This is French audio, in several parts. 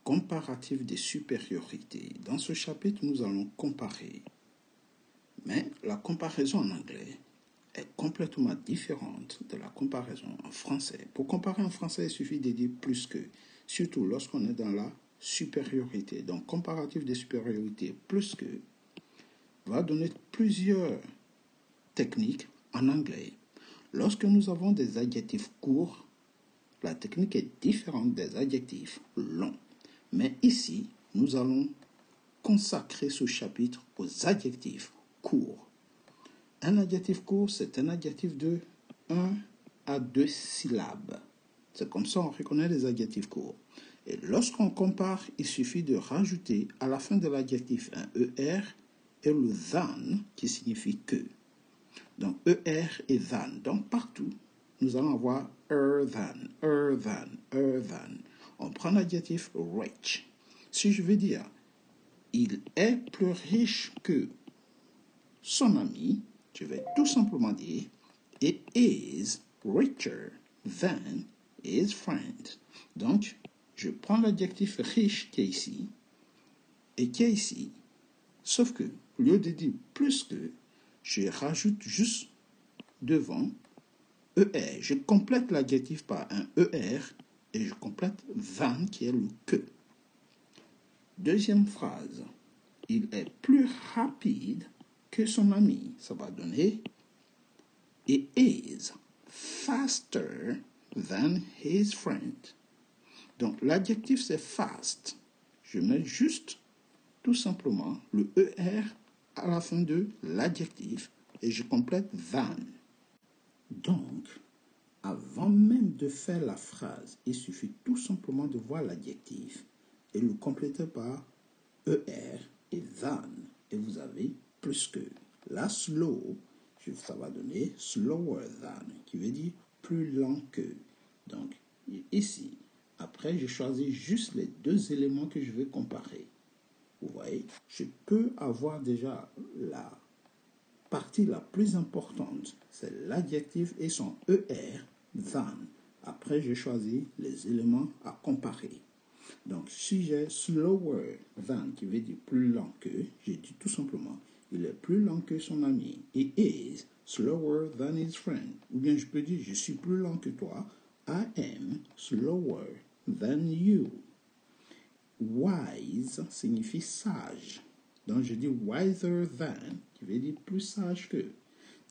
comparatif des supériorités. Dans ce chapitre, nous allons comparer. Mais la comparaison en anglais est complètement différente de la comparaison en français. Pour comparer en français, il suffit de dire plus que, surtout lorsqu'on est dans la supériorité. Donc, comparatif des supériorités plus que va donner plusieurs techniques en anglais. Lorsque nous avons des adjectifs courts, la technique est différente des adjectifs longs. Mais ici, nous allons consacrer ce chapitre aux adjectifs courts. Un adjectif court, c'est un adjectif de 1 à 2 syllabes. C'est comme ça qu'on reconnaît les adjectifs courts. Et lorsqu'on compare, il suffit de rajouter à la fin de l'adjectif un ER et le than qui signifie que. Donc ER et than. Donc partout, nous allons avoir than. On prend l'adjectif rich. Si je veux dire, il est plus riche que son ami, je vais tout simplement dire, it is richer than his friend. Donc, je prends l'adjectif riche qui est ici et qui est ici. Sauf que, au lieu de dire plus que, je rajoute juste devant ER. Je complète l'adjectif par un ER et je complète than qui est le que. Deuxième phrase. Il est plus rapide que son ami. Ça va donner it is faster than his friend. Donc l'adjectif c'est fast. Je mets juste tout simplement le ER à la fin de l'adjectif et je complète than. Donc, avant même de faire la phrase, il suffit tout simplement de voir l'adjectif et le compléter par ER et than. Et vous avez plus que. La slow, ça va donner slower than, qui veut dire plus lent que. Donc, ici, après, j'ai choisi juste les deux éléments que je vais comparer. Vous voyez, je peux avoir déjà la partie la plus importante, c'est l'adjectif et son ER, than. Après, j'ai choisi les éléments à comparer. Donc, si j'ai slower than, qui veut dire plus lent que, j'ai dit tout simplement, il est plus lent que son ami. He is slower than his friend. Ou bien je peux dire, je suis plus lent que toi. I am slower than you. Wise signifie sage. Donc, je dis wiser than, qui veut dire plus sage que.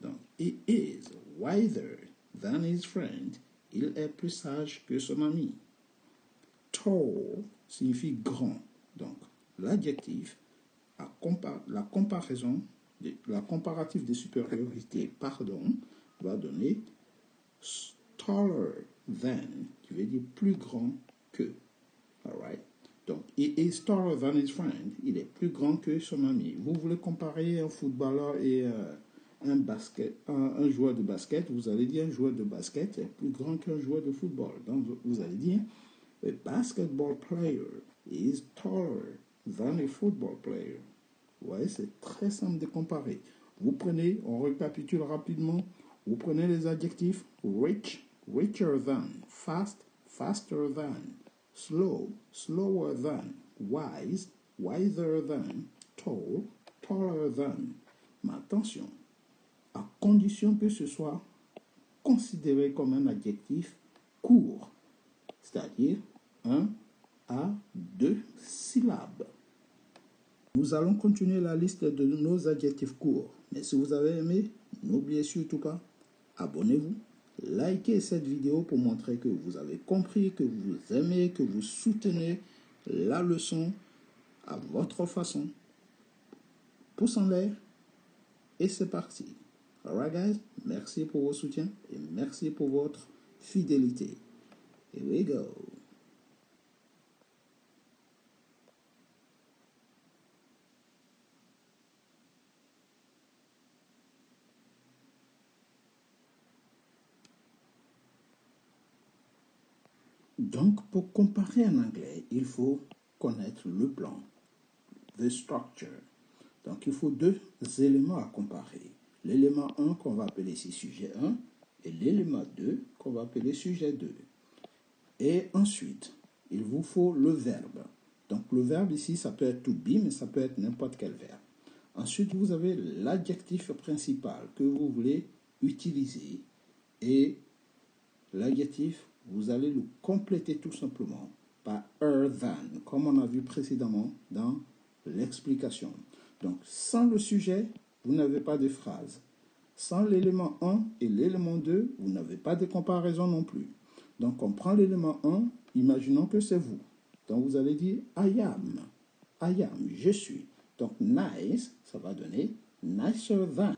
Donc, he is wiser than his friend. Il est plus sage que son ami. Tall signifie grand. Donc, l'adjectif, la comparatif de supériorité, va donner taller than, qui veut dire plus grand que. Alright? Donc, he is taller than his friend. Il est plus grand que son ami. Vous voulez comparer un footballeur et un joueur de basket, vous allez dire un joueur de basket est plus grand qu'un joueur de football. Donc, vous allez dire a basketball player is taller than a football player. Vous voyez, c'est très simple de comparer. Vous prenez, on récapitule rapidement, vous prenez les adjectifs rich, richer than, fast, faster than, slow, slower than, wise, wiser than, tall, taller than. Mais attention, à condition que ce soit considéré comme un adjectif court, c'est-à-dire 1 à 2 syllabes. Nous allons continuer la liste de nos adjectifs courts. Mais si vous avez aimé, n'oubliez surtout pas, abonnez-vous, likez cette vidéo pour montrer que vous avez compris, que vous aimez, que vous soutenez la leçon à votre façon. Pouce en l'air et c'est parti. Alright guys, merci pour vos soutiens et merci pour votre fidélité. Here we go. Donc, pour comparer en anglais, il faut connaître le plan, the structure. Donc, il faut deux éléments à comparer. L'élément 1 qu'on va appeler ici sujet 1 et l'élément 2 qu'on va appeler sujet 2. Et ensuite, il vous faut le verbe. Donc le verbe ici, ça peut être to be, mais ça peut être n'importe quel verbe. Ensuite, vous avez l'adjectif principal que vous voulez utiliser. Et l'adjectif, vous allez le compléter tout simplement par than, comme on a vu précédemment dans l'explication. Donc, sans le sujet, vous n'avez pas de phrase. Sans l'élément 1 et l'élément 2, vous n'avez pas de comparaison non plus. Donc, on prend l'élément 1, imaginons que c'est vous. Donc, vous allez dire I am, je suis. Donc, nice, ça va donner nicer than.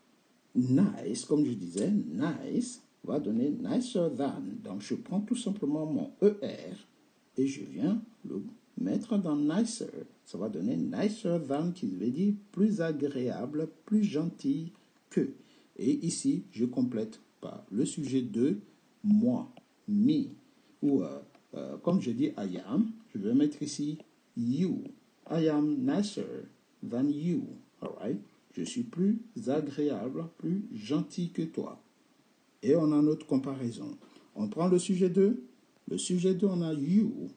Nice, comme je disais, nice va donner nicer than. Donc, je prends tout simplement mon ER et je viens le mettre dans nicer. Ça va donner nicer than, qui veut dire plus agréable, plus gentil que. Et ici, je complète par le sujet de moi, me. Ou, comme je dis I am, je vais mettre ici you. I am nicer than you. All right? Je suis plus agréable, plus gentil que toi. Et on a notre comparaison. On prend le sujet 2. Le sujet 2, on a you.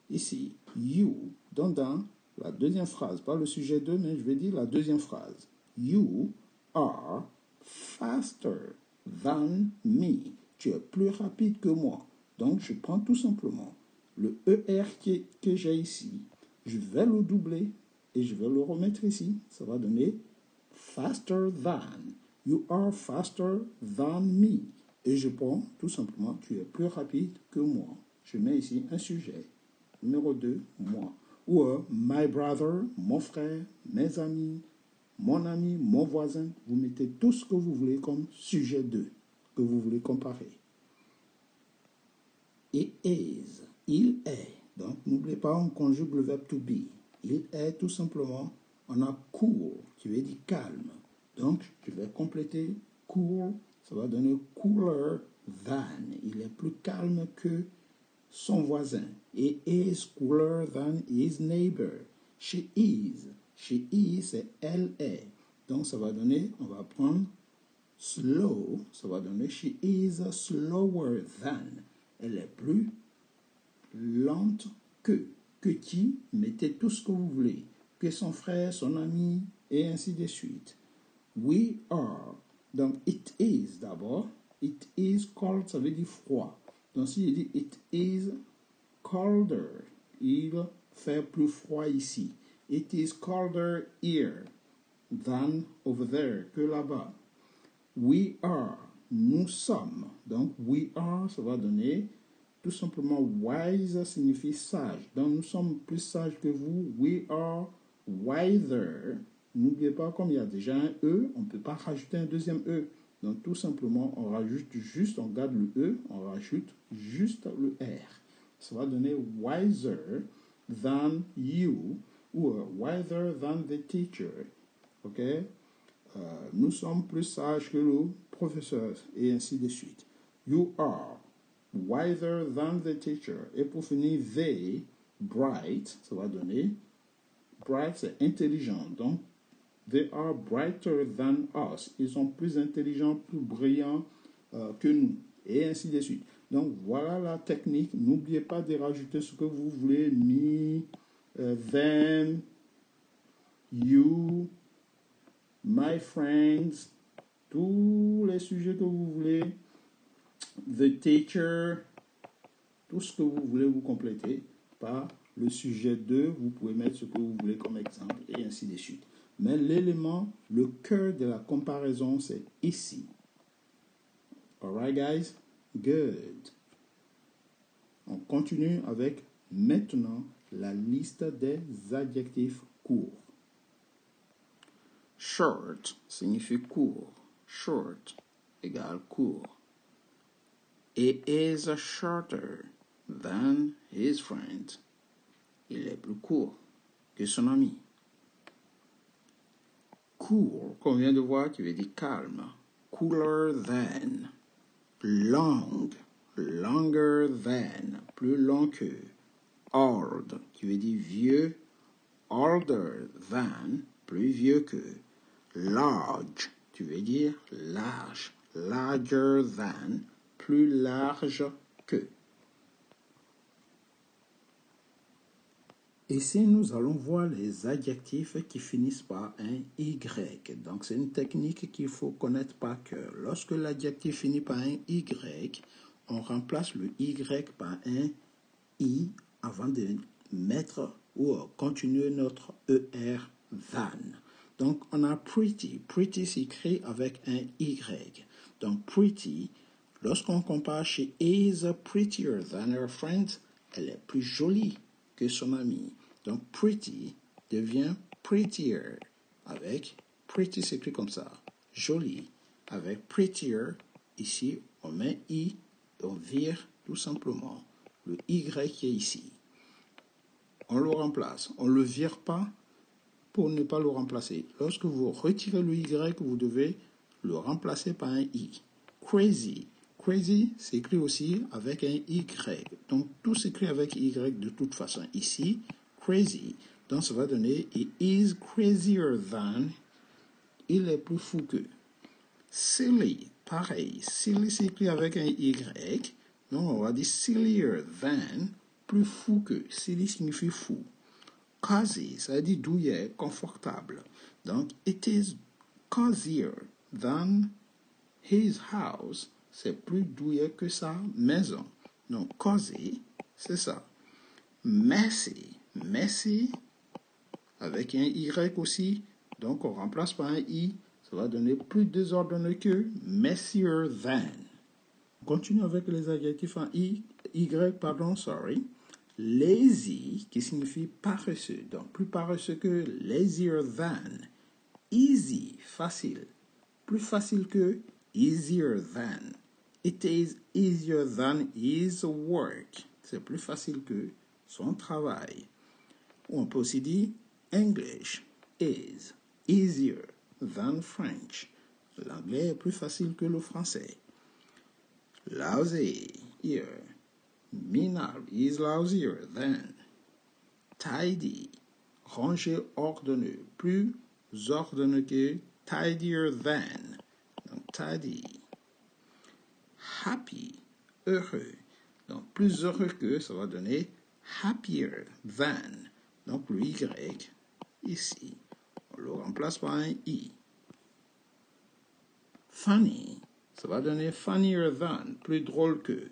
Ici, you. Donc dans la deuxième phrase, pas le sujet 2, mais je vais dire la deuxième phrase. You are faster than me. Tu es plus rapide que moi. Donc je prends tout simplement le ER que j'ai ici. Je vais le doubler et je vais le remettre ici. Ça va donner faster than. You are faster than me. Et je prends tout simplement, tu es plus rapide que moi. Je mets ici un sujet. Numéro 2, moi. Ou my brother, mon frère, mes amis, mon ami, mon voisin. Vous mettez tout ce que vous voulez comme sujet 2, que vous voulez comparer. It is, il est. Donc, n'oubliez pas, on conjugue le verbe to be. Il est tout simplement, on a cool, qui veut dire calme. Donc, je vais compléter cool, ça va donner cooler than. Il est plus calme que son voisin. He is cooler than his neighbor. She is, c'est elle est. Donc, ça va donner, on va prendre slow, ça va donner she is slower than. Elle est plus lente que. Que qui? Mettez tout ce que vous voulez. Que son frère, son ami, et ainsi de suite. We are. Donc, it is d'abord. It is cold, ça veut dire froid. Donc, si je dis it is colder, il fait plus froid ici. It is colder here than over there, que là-bas. We are, nous sommes. Donc, we are, ça va donner tout simplement wise signifie sage. Donc, nous sommes plus sages que vous. We are wiser. N'oubliez pas, comme il y a déjà un E, on ne peut pas rajouter un deuxième E. Donc, tout simplement, on rajoute juste, on garde le E, on rajoute juste le R. Ça va donner wiser than you ou wiser than the teacher. OK? Nous sommes plus sages que le professeur et ainsi de suite. You are wiser than the teacher. Et pour finir, they, bright, ça va donner, bright c'est intelligent. Donc, they are brighter than us. Ils sont plus intelligents, plus brillants que nous. Et ainsi de suite. Donc, voilà la technique. N'oubliez pas de rajouter ce que vous voulez. Me, them, you, my friends, tous les sujets que vous voulez. The teacher, tout ce que vous voulez vous compléter par le sujet 2. Vous pouvez mettre ce que vous voulez comme exemple et ainsi de suite. Mais l'élément, le cœur de la comparaison, c'est ici. Alright, guys? Good. On continue avec maintenant la liste des adjectifs courts. Short signifie court. Short égale court. He is shorter than his friend. Il est plus court que son ami. Cool, qu'on vient de voir, qui veut dire calme. Cooler than. Long, longer than, plus long que. Old, qui veut dire vieux. Older than, plus vieux que. Large, tu veux dire large. Larger than, plus large que. Ici, nous allons voir les adjectifs qui finissent par un Y. Donc, c'est une technique qu'il faut connaître par cœur. Lorsque l'adjectif finit par un Y, on remplace le Y par un I avant de mettre ou continuer notre ER than. Donc, on a pretty. Pretty s'écrit avec un Y. Donc, pretty, lorsqu'on compare, she is prettier than her friends, elle est plus jolie que son ami. Donc, pretty devient prettier avec pretty s'écrit comme ça, joli. Avec prettier, ici, on met I, on vire tout simplement le Y qui est ici. On le remplace. On ne le vire pas pour ne pas le remplacer. Lorsque vous retirez le Y, vous devez le remplacer par un I. Crazy. Crazy s'écrit aussi avec un Y. Donc, tout s'écrit avec Y de toute façon. Ici, crazy. Donc, ça va donner he is crazier than. Il est plus fou que. Silly. Pareil. Silly s'écrit avec un Y. Donc, on va dire sillier than. Plus fou que. Silly signifie fou. Cozy, ça veut dire douillet, confortable. Donc, it is cozier than his house. C'est plus douillet que sa maison. Donc, cozy, c'est ça. Messy. Messy, avec un Y aussi. Donc, on remplace par un I. Ça va donner plus désordonné que messier than. On continue avec les adjectifs en sorry. Lazy, qui signifie paresseux. Donc, plus paresseux que lazier than. Easy, facile. Plus facile que easier than. It is easier than his work. C'est plus facile que son travail. Ou on peut aussi dire English is easier than French. L'anglais est plus facile que le français. Lousy, here. Minal is lousier than. Tidy, rangé, ordonné, plus ordonné que tidier than. Donc, tidy. Happy, heureux. Donc, plus heureux que, ça va donner happier than. Donc, le Y, ici, on le remplace par un I. Funny, ça va donner funnier than, plus drôle que.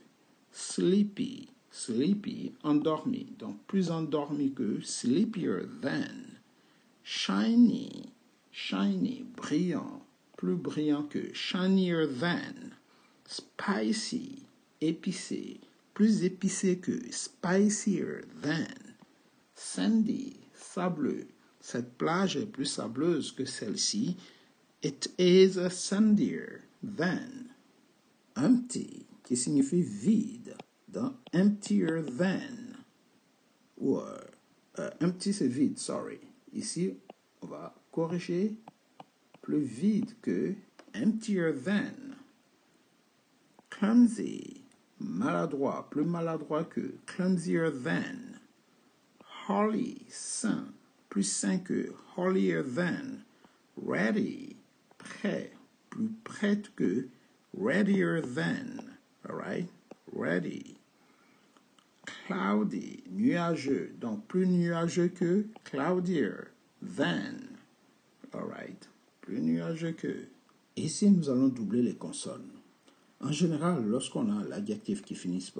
Sleepy, sleepy, endormi. Donc, plus endormi que, sleepier than. Shiny, shiny, brillant, plus brillant que, shinier than. Spicy, épicé, plus épicé que, spicier than. Sandy, sableux. Cette plage est plus sableuse que celle-ci. It is sandier than. Empty, qui signifie vide. Donc, emptier than. Ou empty, c'est vide, sorry. Ici, on va corriger plus vide que emptier than. Clumsy, maladroit, plus maladroit que clumsier than. Holy, saint, plus saint que holier than. Ready, prêt, plus prête que readier than. Alright? Ready. Cloudy, nuageux, donc plus nuageux que cloudier than. Alright? Plus nuageux que. Ici, nous allons doubler les consonnes. En général, lorsqu'on a l'adjectif qui finit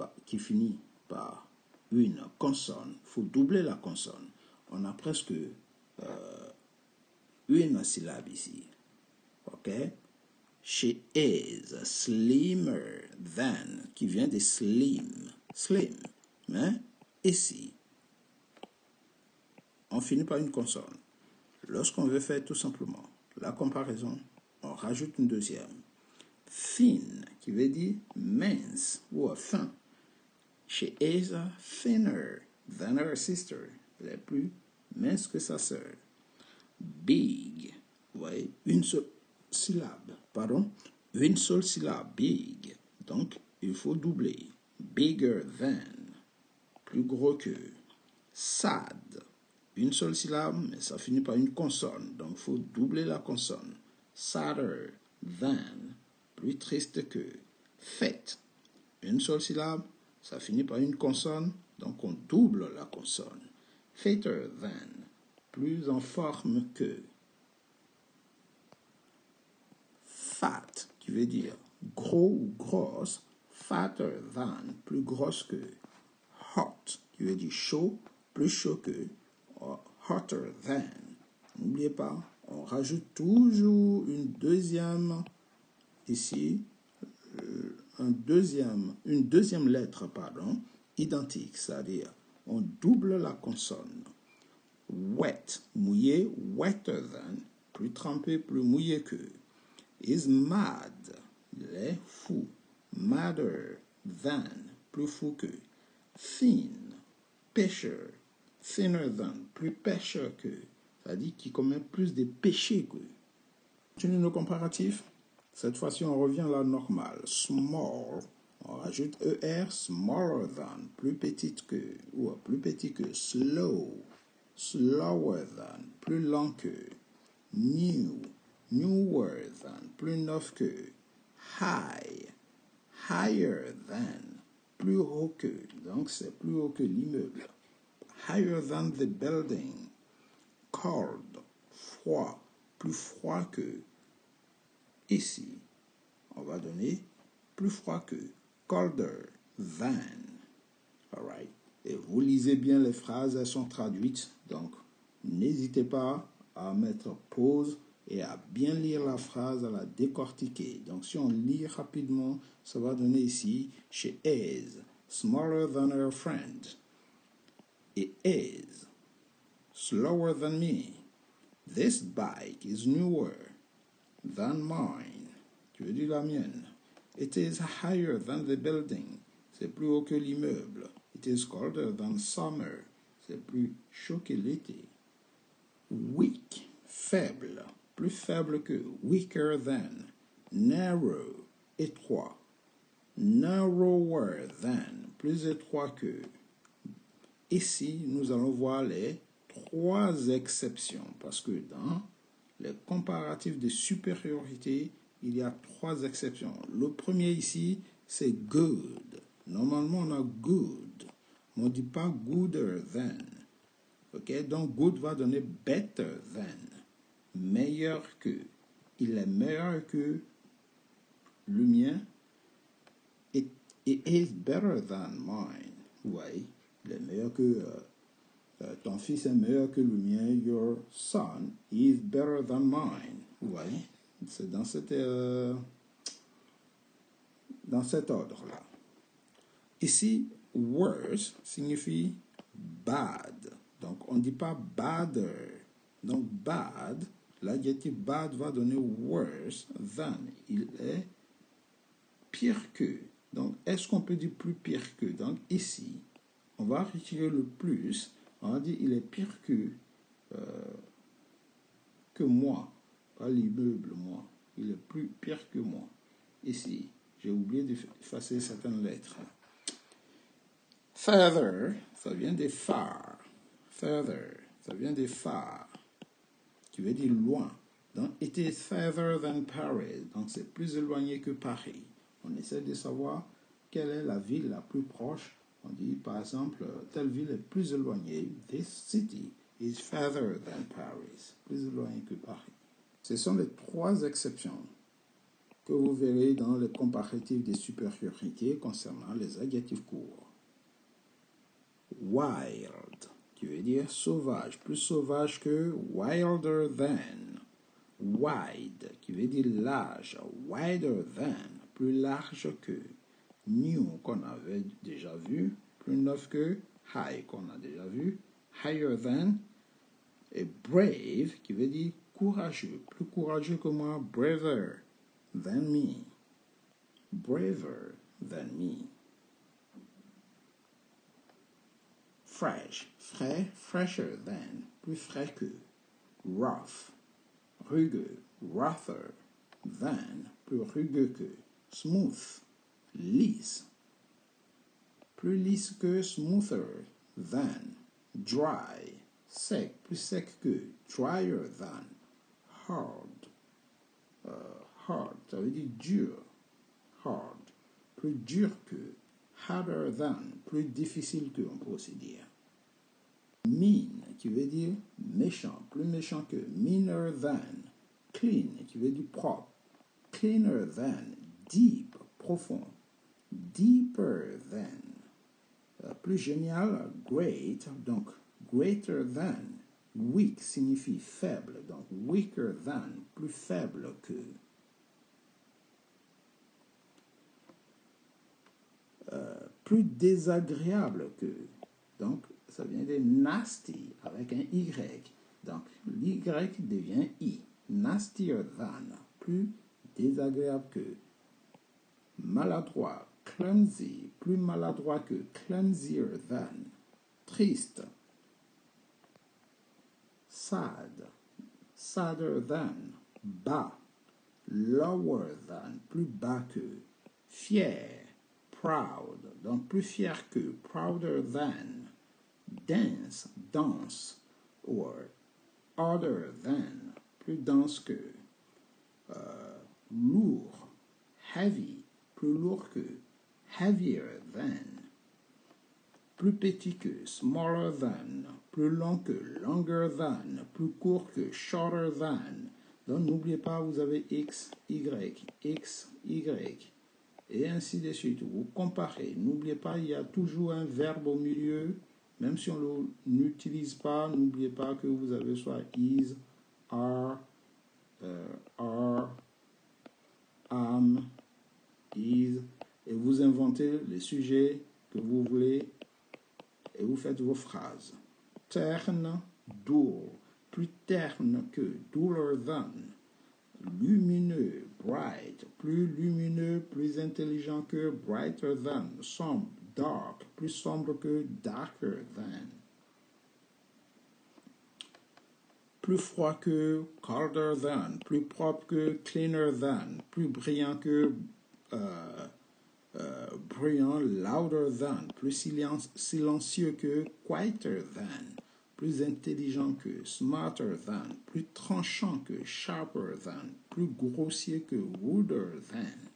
par une consonne, il faut doubler la consonne. On a presque une syllabe ici. OK? She is slimmer than, qui vient de slim. Slim. Mais ici, on finit par une consonne. Lorsqu'on veut faire tout simplement la comparaison, on rajoute une deuxième. Thin, qui veut dire mince ou fin. She is thinner than her sister. Elle est plus mince que sa sœur. Big, vous voyez, une seule syllabe, une seule syllabe, big. Donc, il faut doubler. Bigger than, plus gros que. Sad, une seule syllabe, mais ça finit par une consonne. Donc, il faut doubler la consonne. Sadder than, plus triste que. Fat, une seule syllabe, ça finit par une consonne, donc on double la consonne. Fitter than, plus en forme que. Fat, qui veut dire gros ou grosse. Fatter than, plus grosse que. Hot, qui veut dire chaud, plus chaud que. Or, hotter than. N'oubliez pas, on rajoute toujours une deuxième, ici, une deuxième lettre, identique, c'est-à-dire on double la consonne. Wet, mouillé, wetter than, plus trempé, plus mouillé que. Is mad, il est fou. Madder than, plus fou que. Thin, pécheur. Thinner than, plus pécheur que. C'est-à-dire qu'il commet plus de péchés que. Continue nos comparatifs. Cette fois-ci, on revient à la normale. Small, on rajoute ER, smaller than, plus petite que, ou plus petit que. Slow, slower than, plus lent que. New, newer than, plus neuf que. High, higher than, plus haut que. Donc, c'est plus haut que l'immeuble. Higher than the building. Cold, froid, plus froid que. Ici, on va donner plus froid que. Colder than. All right. Et vous lisez bien les phrases, elles sont traduites. Donc, n'hésitez pas à mettre pause et à bien lire la phrase, à la décortiquer. Donc, si on lit rapidement, ça va donner ici, she is smaller than her friend. It is slower than me. This bike is newer than mine. Tu veux dire la mienne. It is higher than the building. C'est plus haut que l'immeuble. It is colder than summer. C'est plus chaud que l'été. Weak, faible. Plus faible que. Weaker than. Narrow, étroit. Narrower than. Plus étroit que. Ici, nous allons voir les 3 exceptions. Parce que dans les comparatifs de supériorité, il y a 3 exceptions. Le premier ici, c'est good. Normalement, on a good. Mais on ne dit pas gooder than. Ok? Donc, good va donner better than. Meilleur que. Il est meilleur que le mien. It is better than mine. Oui, il est meilleur que... ton fils est meilleur que le mien. Your son is better than mine. Oui, c'est dans cet ordre-là. Ici, worse signifie bad. Donc, on ne dit pas badder. Donc, bad, l'adjectif bad va donner worse than. Il est pire que. Donc, est-ce qu'on peut dire plus pire que? Donc, ici, on va retirer le plus. On va dire il est pire que moi. Pas l'immeuble, moi. Il est plus pire que moi. Ici, j'ai oublié d'effacer certaines lettres. Further, ça vient des far. Further, ça vient des far, qui veut dire loin. Donc, it is further than Paris. Donc, c'est plus éloigné que Paris. On essaie de savoir quelle est la ville la plus proche. On dit, par exemple, telle ville est plus éloignée. This city is further than Paris. Plus éloigné que Paris. Ce sont les 3 exceptions que vous verrez dans les comparatifs de supériorité concernant les adjectifs courts. Wild, qui veut dire sauvage, plus sauvage que. Wilder than. Wide, qui veut dire large. Wider than, plus large que. New, qu'on avait déjà vu, plus neuf que. High, qu'on a déjà vu. Higher than. Et brave, qui veut dire courageux, plus courageux que moi. Braver than me. Braver than me. Fresh, frais, fresher than, plus frais que. Rough, rugueux, rougher than, plus rugueux que. Smooth, lisse, plus lisse que. Smoother than. Dry, sec, plus sec que. Drier than. Hard, hard, ça veut dire dur. Hard, plus dur que. Harder than, plus difficile que, on peut aussi dire. Mean, qui veut dire méchant, plus méchant que. Meaner than. Clean, qui veut dire propre. Cleaner than. Deep, profond. Deeper than. Plus génial, great, donc greater than. Weak signifie faible, donc weaker than, plus faible que. Plus désagréable que. Donc, ça vient de nasty avec un Y. Donc, l'Y devient I. Nastier than, plus désagréable que. Maladroit, clumsy, plus maladroit que. Clumsier than. Triste. Sad, sadder than. Bas, lower than, plus bas que. Fier, proud, donc plus fier que. Prouder than. Dense, dense, or harder than, plus dense que. Lourd, heavy, plus lourd que. Heavier than. Plus petit que. Smaller than, plus long que. Longer than, plus court que. Shorter than. Donc n'oubliez pas, vous avez X, Y, X, Y. Et ainsi de suite. Vous comparez. N'oubliez pas, il y a toujours un verbe au milieu. Même si on ne l'utilise pas, n'oubliez pas que vous avez soit is, are, am, is, et vous inventez les sujets que vous voulez et vous faites vos phrases. Terne, dull, plus terne que, duller than. Lumineux, bright, plus lumineux, plus intelligent que, brighter than. Sombre, dark, plus sombre que, darker than. Plus froid que, colder than. Plus propre que, cleaner than. Plus brillant que, brillant, louder than. Plus silencieux que, quieter than. Plus intelligent que, smarter than. Plus tranchant que, sharper than. Plus grossier que, ruder than.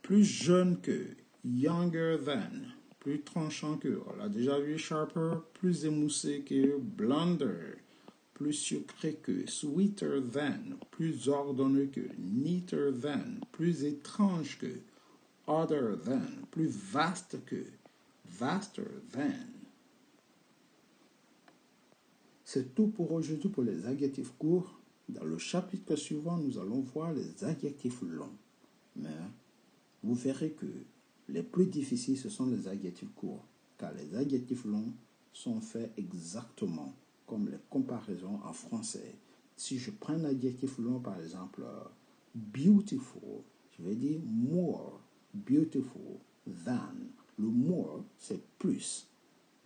Plus jeune que, younger than. Plus tranchant que, on l'a déjà vu, sharper. Plus émoussé que, blonder. Plus sucré que, sweeter than. Plus ordonneux que, neater than. Plus étrange que, odder than. Plus vaste que, vaster than. C'est tout pour aujourd'hui pour les adjectifs courts. Dans le chapitre suivant, nous allons voir les adjectifs longs. Mais vous verrez que les plus difficiles, ce sont les adjectifs courts, car les adjectifs longs sont faits exactement comme les comparaisons en français. Si je prends un adjectif long, par exemple, beautiful, je vais dire more beautiful than. Le more, c'est plus.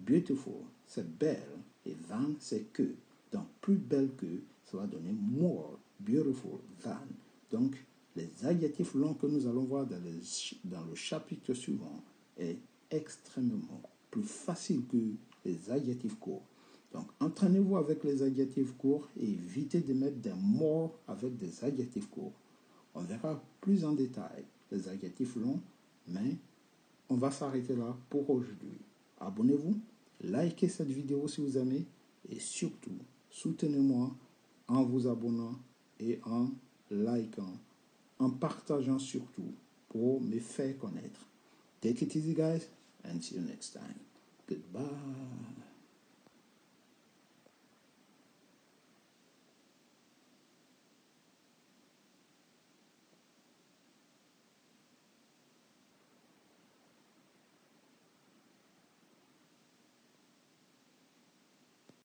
Beautiful, c'est belle, et than, c'est que. Donc, plus belle que, ça va donner more beautiful than. Donc, les adjectifs longs que nous allons voir dans le chapitre suivant est extrêmement plus facile que les adjectifs courts. Donc, entraînez-vous avec les adjectifs courts et évitez de mettre des more avec des adjectifs courts. On verra plus en détail les adjectifs longs, mais on va s'arrêter là pour aujourd'hui. Abonnez-vous, likez cette vidéo si vous aimez et surtout, soutenez-moi en vous abonnant et en likant, en partageant surtout pour me faire connaître. Take it easy guys and see you next time. Goodbye.